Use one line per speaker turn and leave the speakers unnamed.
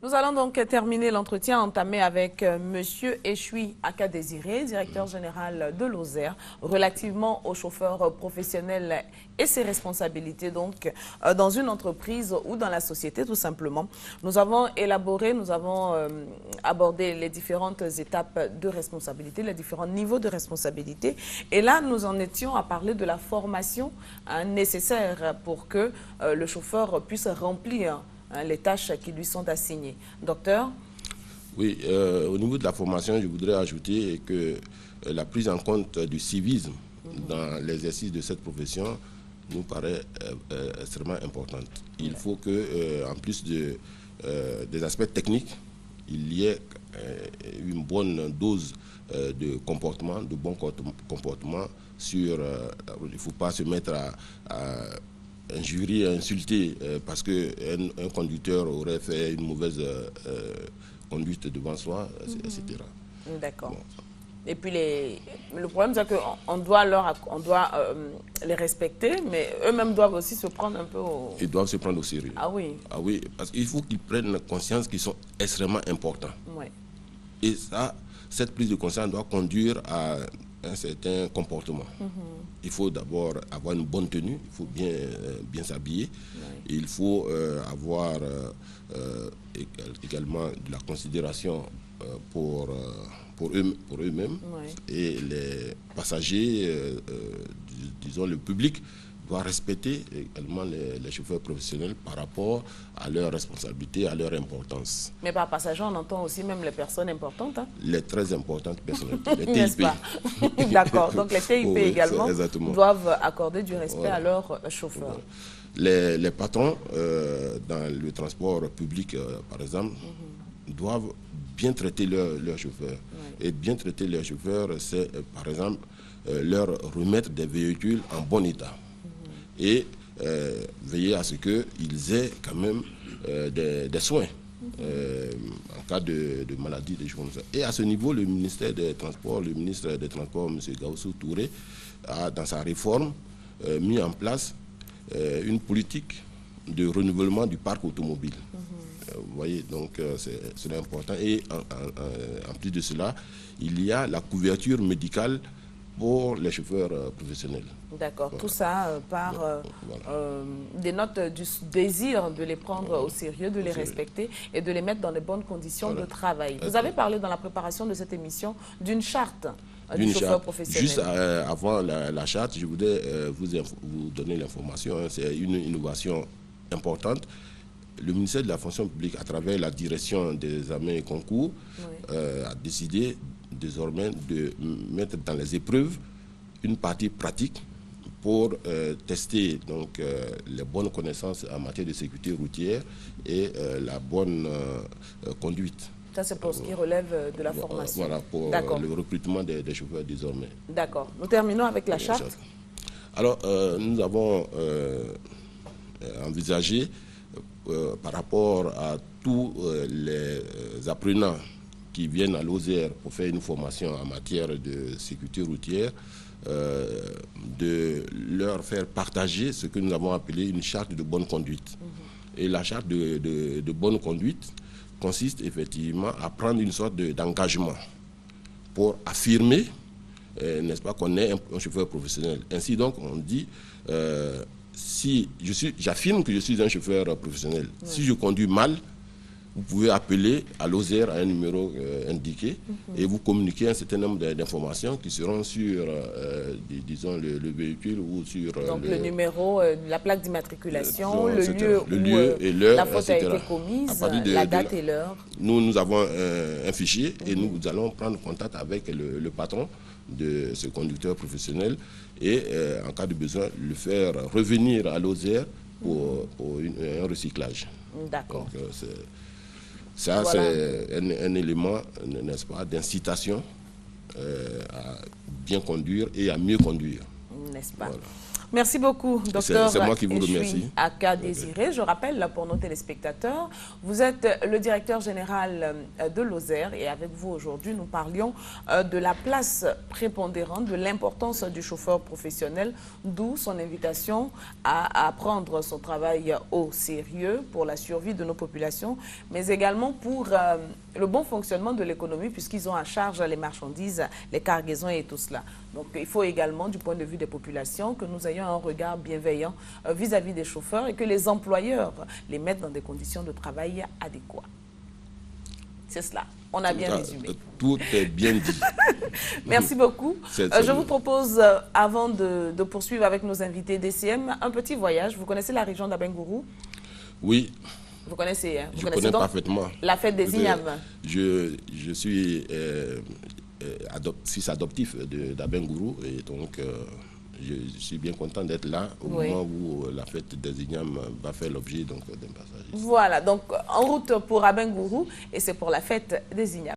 Nous allons donc terminer l'entretien entamé avec Monsieur Échoui Akadésiré, directeur général de Lozère, relativement aux chauffeurs professionnels et ses responsabilités donc dans une entreprise ou dans la société tout simplement. Nous avons élaboré, nous avons abordé les différentes étapes de responsabilité, les différents niveaux de responsabilité. Et là, nous en étions à parler de la formation nécessaire pour que le chauffeur puisse remplir les tâches qui lui sont assignées. Docteur?
Oui, au niveau de la formation, je voudrais ajouter que la prise en compte du civisme dans l'exercice de cette profession nous paraît extrêmement importante. Il faut que, en plus des aspects techniques, il y ait une bonne dose de comportement, de bon comportement sur... il ne faut pas se mettre à injurier, insulter parce qu'un conducteur aurait fait une mauvaise conduite devant soi, etc.
D'accord. Bon. Et puis le problème, c'est qu'on doit, les respecter, mais eux-mêmes doivent aussi se prendre un peu au...
Ils doivent se prendre au sérieux.
Ah oui.
Ah oui, parce qu'il faut qu'ils prennent conscience qu'ils sont extrêmement importants.
Oui.
Et ça, cette prise de conscience doit conduire à un certain comportement. Il faut d'abord avoir une bonne tenue, il faut bien s'habiller, il faut avoir également de la considération pour eux-mêmes, et les passagers, disons le public, doit respecter également les chauffeurs professionnels par rapport à leurs responsabilités, à leur importance.
Mais par passager, on entend aussi même les personnes importantes. Hein?
Les très importantes personnalités, les TIP.
D'accord, donc les TIP également doivent accorder du respect à leurs chauffeurs.
Les patrons dans le transport public, par exemple, doivent bien traiter leurs chauffeurs. Et bien traiter leurs chauffeurs, c'est par exemple leur remettre des véhicules en bon état. Et veiller à ce qu'ils aient quand même des soins en cas de maladie, des choses comme ça. Et à ce niveau, le ministère des Transports, le ministre des Transports, M. Gaussou Touré, a dans sa réforme mis en place une politique de renouvellement du parc automobile. Vous voyez, donc c'est important. Et en plus de cela, il y a la couverture médicale pour les chauffeurs professionnels.
D'accord, voilà. Tout ça dénote du désir de les prendre au sérieux, de les respecter et de les mettre dans les bonnes conditions de travail. Vous avez parlé dans la préparation de cette émission d'une charte du chauffeur professionnel.
Juste avant la charte, je voudrais vous donner l'information. C'est une innovation importante. Le ministère de la fonction publique, à travers la direction des examens et concours, a décidé désormais de mettre dans les épreuves une partie pratique pour tester donc, les bonnes connaissances en matière de sécurité routière et la bonne conduite.
Ça, c'est pour ce qui relève de la formation.
Voilà, pour le recrutement des chauffeurs désormais.
D'accord. Nous terminons avec la charte.
Alors, nous avons envisagé, par rapport à tous les apprenants qui viennent à Lozère pour faire une formation en matière de sécurité routière, de leur faire partager ce que nous avons appelé une charte de bonne conduite. Et la charte de bonne conduite consiste effectivement à prendre une sorte d'engagement pour affirmer, n'est-ce pas, qu'on est un chauffeur professionnel. Ainsi donc, on dit, si j'affirme que je suis un chauffeur professionnel, si je conduis mal, vous pouvez appeler à Lozère à un numéro indiqué et vous communiquer un certain nombre d'informations qui seront sur, disons, le véhicule ou sur...
Donc le numéro, la plaque d'immatriculation, le
lieu et l'heure,
la faute a été commise, la date et l'heure.
Nous avons un fichier et nous allons prendre contact avec le patron de ce conducteur professionnel et en cas de besoin, le faire revenir à Lozère pour un recyclage.
D'accord.
Ça, voilà. C'est un élément, n'est-ce pas, d'incitation à bien conduire et à mieux conduire.
N'est-ce pas? Voilà. Merci beaucoup, docteur.
C'est moi qui vous remercie.
Aka Désiré. Je rappelle pour nos téléspectateurs, vous êtes le directeur général de Lozère et avec vous aujourd'hui, nous parlions de la place prépondérante, de l'importance du chauffeur professionnel, d'où son invitation à prendre son travail au sérieux pour la survie de nos populations, mais également pour le bon fonctionnement de l'économie puisqu'ils ont à charge les marchandises, les cargaisons et tout cela. Donc il faut également, du point de vue des populations, que nous ayons un regard bienveillant vis-à-vis des chauffeurs et que les employeurs les mettent dans des conditions de travail adéquates. C'est cela. On a bien résumé.
Tout est bien dit.
Merci beaucoup. Je vous propose, avant de poursuivre avec nos invités DCM, un petit voyage. Vous connaissez la région d'Abengourou?
Oui.
Vous connaissez, hein?
Je connais parfaitement.
La fête des Ignames.
Je suis fils adoptif d'Abengourou et donc je suis bien content d'être là au moment où la fête des Ignames va faire l'objet d'un passage.
Voilà, donc en route pour Abengourou et c'est pour la fête des Ignames.